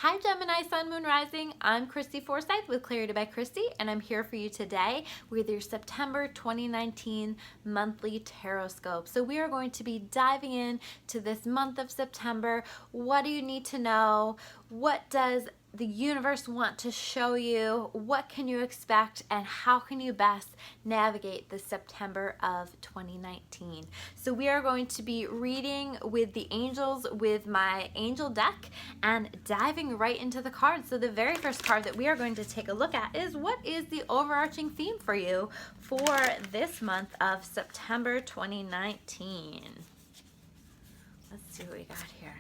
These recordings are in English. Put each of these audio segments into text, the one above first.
Hi Gemini, Sun, Moon, Rising. I'm Christy Forsyth with Clarity by Christy, and I'm here for you today with your September 2019 monthly Tarotscope. So we are going to be diving in to this month of September. What do you need to know? What does the universe want to show you? What can you expect, and how can you best navigate the September of 2019? So we are going to be reading with the angels with my angel deck and diving right into the cards. So the very first card that we are going to take a look at is, what is the overarching theme for you for this month of September 2019? Let's see what we got here.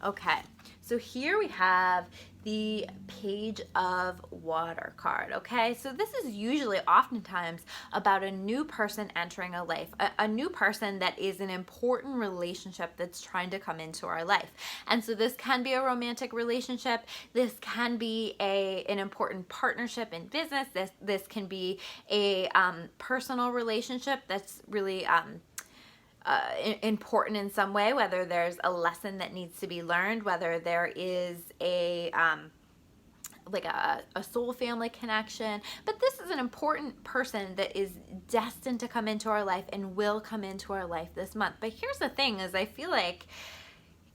Okay, so here we have the Page of Water card, okay? So this is usually oftentimes about a new person entering a life, a new person that is an important relationship that's trying to come into our life. And so this can be a romantic relationship, this can be an important partnership in business, this can be a personal relationship that's really important in some way, whether there's a lesson that needs to be learned, whether there is a soul family connection. But this is an important person that is destined to come into our life and will come into our life this month. But here's the thing, is I feel like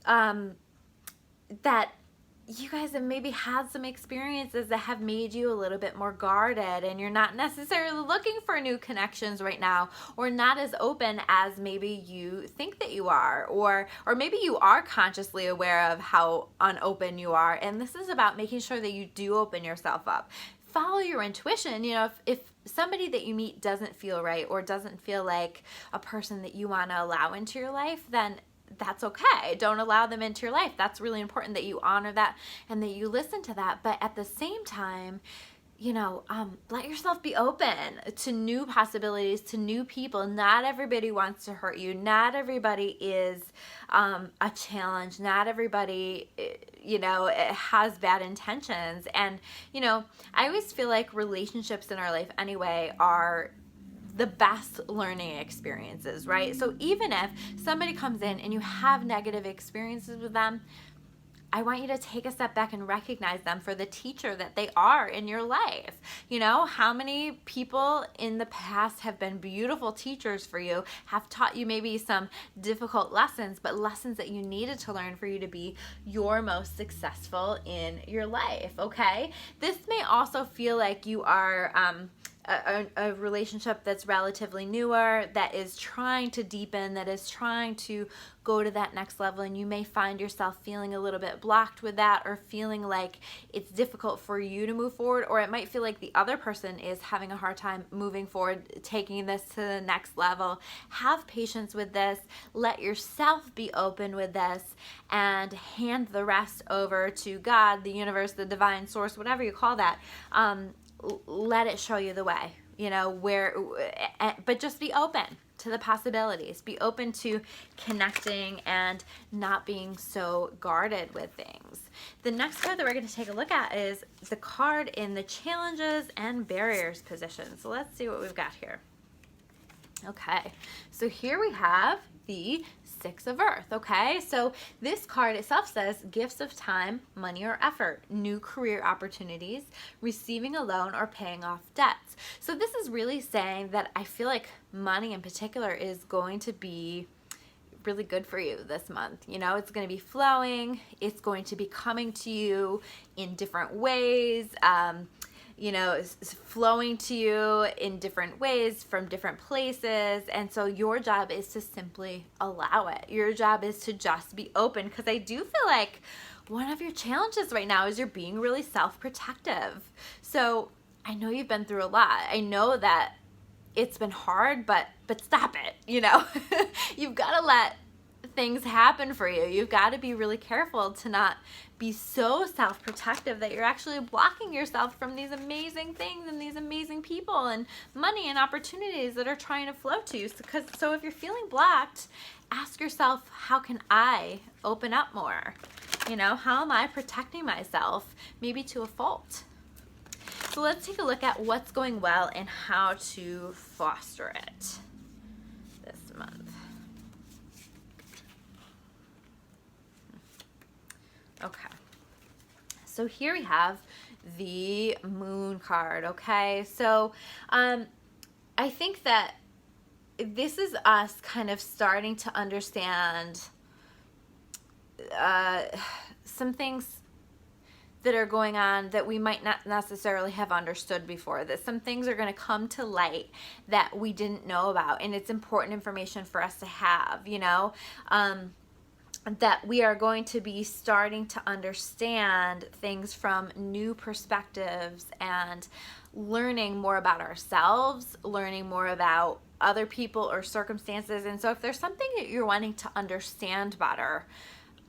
that you guys have maybe had some experiences that have made you a little bit more guarded, and you're not necessarily looking for new connections right now, or not as open as maybe you think that you are, or maybe you are consciously aware of how unopen you are. And this is about making sure that you do open yourself up. Follow your intuition. You know, if somebody that you meet doesn't feel right, or doesn't feel like a person that you want to allow into your life, then that's okay. Don't allow them into your life. That's really important that you honor that and that you listen to that. But at the same time, you know, let yourself be open to new possibilities, to new people. Not everybody wants to hurt you. Not everybody is a challenge. Not everybody, you know, has bad intentions. And, you know, I always feel like relationships in our life anyway are the best learning experiences, right? So even if somebody comes in and you have negative experiences with them, I want you to take a step back and recognize them for the teacher that they are in your life. You know, how many people in the past have been beautiful teachers for you, have taught you maybe some difficult lessons, but lessons that you needed to learn for you to be your most successful in your life, okay? This may also feel like you are a relationship that's relatively newer, that is trying to deepen, that is trying to go to that next level, and you may find yourself feeling a little bit blocked with that, or feeling like it's difficult for you to move forward, or it might feel like the other person is having a hard time moving forward, taking this to the next level. Have patience with this. Let yourself be open with this, and hand the rest over to God, the universe, the divine source, whatever you call that. Let it show you the way, you know, but just be open to the possibilities. Be open to connecting and not being so guarded with things. The next card that we're going to take a look at is the card in the challenges and barriers position. So let's see what we've got here. Okay, so here we have the Six of Earth, okay? So this card itself says gifts of time, money, or effort, new career opportunities, receiving a loan, or paying off debts. So this is really saying that I feel like money in particular is going to be really good for you this month. You know, it's going to be flowing, it's going to be coming to you in different ways, you know, it's flowing to you in different ways from different places. And so your job is to simply allow it. Your job is to just be open, because I do feel like one of your challenges right now is you're being really self-protective. So I know you've been through a lot. I know that it's been hard, but stop it, you know. You've got to let things happen for you. You've got to be really careful to not be so self-protective that you're actually blocking yourself from these amazing things and these amazing people and money and opportunities that are trying to flow to you. So if you're feeling blocked, ask yourself, how can I open up more? You know, how am I protecting myself, maybe to a fault? So let's take a look at what's going well and how to foster it this month. Okay. So here we have the Moon card, okay? So I think that this is us kind of starting to understand some things that are going on that we might not necessarily have understood before. That some things are going to come to light that we didn't know about, and it's important information for us to have, you know, that we are going to be starting to understand things from new perspectives and learning more about ourselves, learning more about other people or circumstances. And so if there's something that you're wanting to understand better,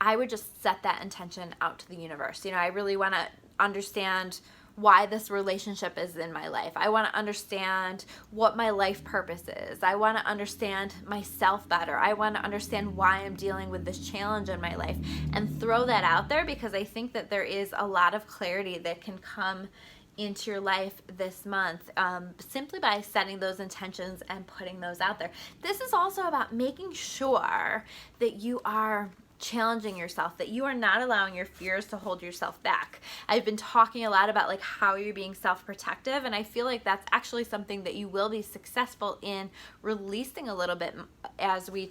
I would just set that intention out to the universe. You know, I really want to understand why this relationship is in my life. I want to understand what my life purpose is. I want to understand myself better. I want to understand why I'm dealing with this challenge in my life, and throw that out there, because I think that there is a lot of clarity that can come into your life this month, simply by setting those intentions and putting those out there. This is also about making sure that you are challenging yourself, that you are not allowing your fears to hold yourself back. I've been talking a lot about like how you're being self-protective, and I feel like that's actually something that you will be successful in releasing a little bit as we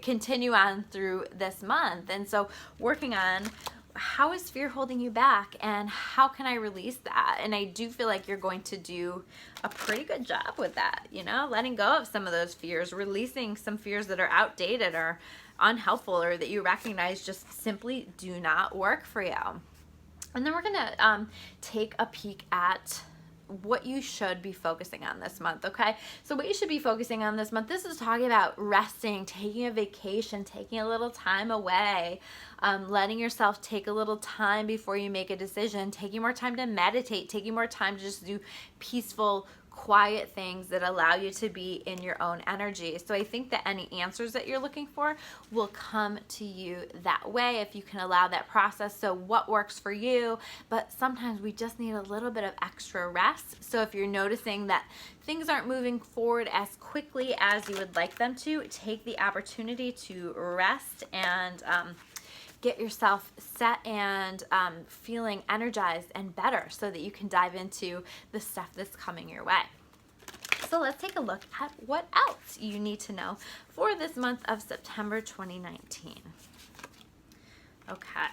continue on through this month. And so working on, how is fear holding you back, and how can I release that? And I do feel like you're going to do a pretty good job with that, you know, letting go of some of those fears, releasing some fears that are outdated or unhelpful, or that you recognize just simply do not work for you. And then we're gonna take a peek at what you should be focusing on this month, okay? So what you should be focusing on this month, this is talking about resting, taking a vacation, taking a little time away, letting yourself take a little time before you make a decision, taking more time to meditate, taking more time to just do peaceful, quiet things that allow you to be in your own energy. So I think that any answers that you're looking for will come to you that way if you can allow that process. So what works for you, but sometimes we just need a little bit of extra rest. So if you're noticing that things aren't moving forward as quickly as you would like them to, take the opportunity to rest and get yourself set and feeling energized and better, so that you can dive into the stuff that's coming your way. So let's take a look at what else you need to know for this month of September 2019. Okay.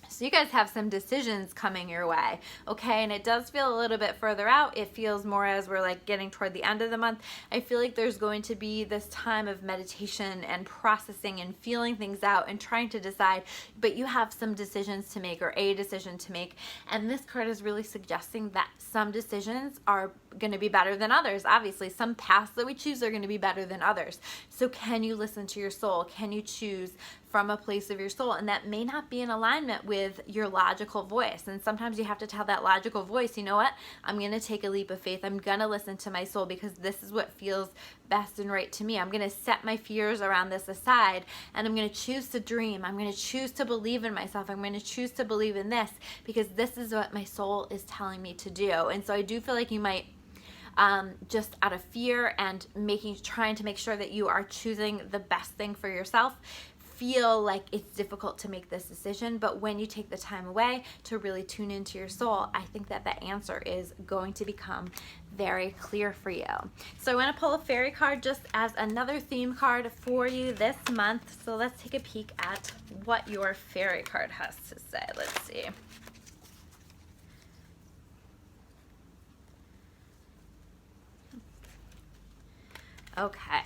So you guys have some decisions coming your way, okay? And it does feel a little bit further out. It feels more as we're like getting toward the end of the month. I feel like there's going to be this time of meditation and processing and feeling things out and trying to decide, but you have some decisions to make, or a decision to make. And this card is really suggesting that some decisions are going to be better than others. Obviously, some paths that we choose are going to be better than others. So can you listen to your soul? Can you choose from a place of your soul? And that may not be in alignment with your logical voice. And sometimes you have to tell that logical voice, you know what? I'm going to take a leap of faith. I'm going to listen to my soul, because this is what feels best and right to me. I'm going to set my fears around this aside, and I'm going to choose to dream. I'm going to choose to believe in myself. I'm going to choose to believe in this, because this is what my soul is telling me to do. And so I do feel like you might just out of fear and trying to make sure that you are choosing the best thing for yourself, feel like it's difficult to make this decision. But when you take the time away to really tune into your soul, I think that the answer is going to become very clear for you. So I want to pull a fairy card just as another theme card for you this month. So let's take a peek at what your fairy card has to say. Let's see. Okay,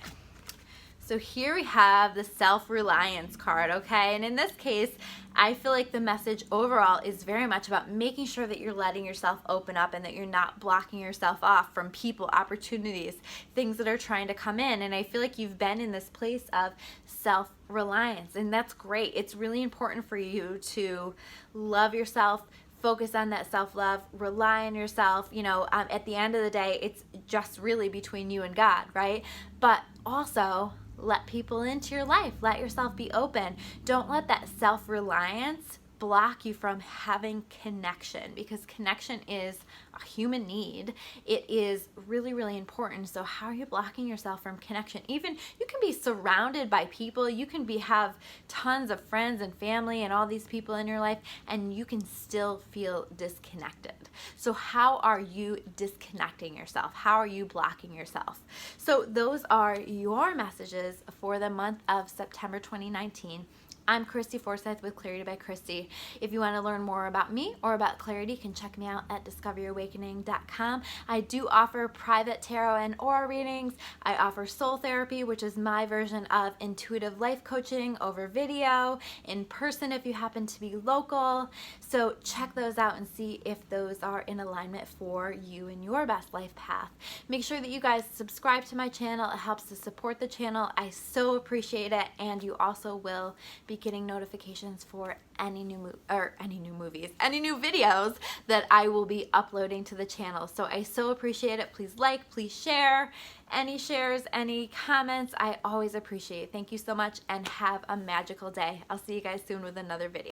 so here we have the self-reliance card, okay? And in this case, I feel like the message overall is very much about making sure that you're letting yourself open up, and that you're not blocking yourself off from people, opportunities, things that are trying to come in. And I feel like you've been in this place of self-reliance, and that's great. It's really important for you to love yourself, focus on that self-love, rely on yourself. You know, at the end of the day, it's just really between you and God, right? But also let people into your life. Let yourself be open. Don't let that self-reliance block you from having connection, because connection is a human need. It is really, really important. So how are you blocking yourself from connection? Even you can be surrounded by people, you can have tons of friends and family and all these people in your life, and you can still feel disconnected. So how are you disconnecting yourself? How are you blocking yourself? So those are your messages for the month of September 2019. I'm Christy Forsyth with Clarity by Christy. If you want to learn more about me or about clarity, you can check me out at discoveryourawakening.com. I do offer private tarot and aura readings. I offer soul therapy, which is my version of intuitive life coaching over video, in person if you happen to be local. So check those out and see if those are in alignment for you and your best life path. Make sure that you guys subscribe to my channel. It helps to support the channel. I so appreciate it, and you also will be getting notifications for any new videos that I will be uploading to the channel. So I so appreciate it. Please like, please share. Any shares, any comments, I always appreciate. Thank you so much, and have a magical day. I'll see you guys soon with another video.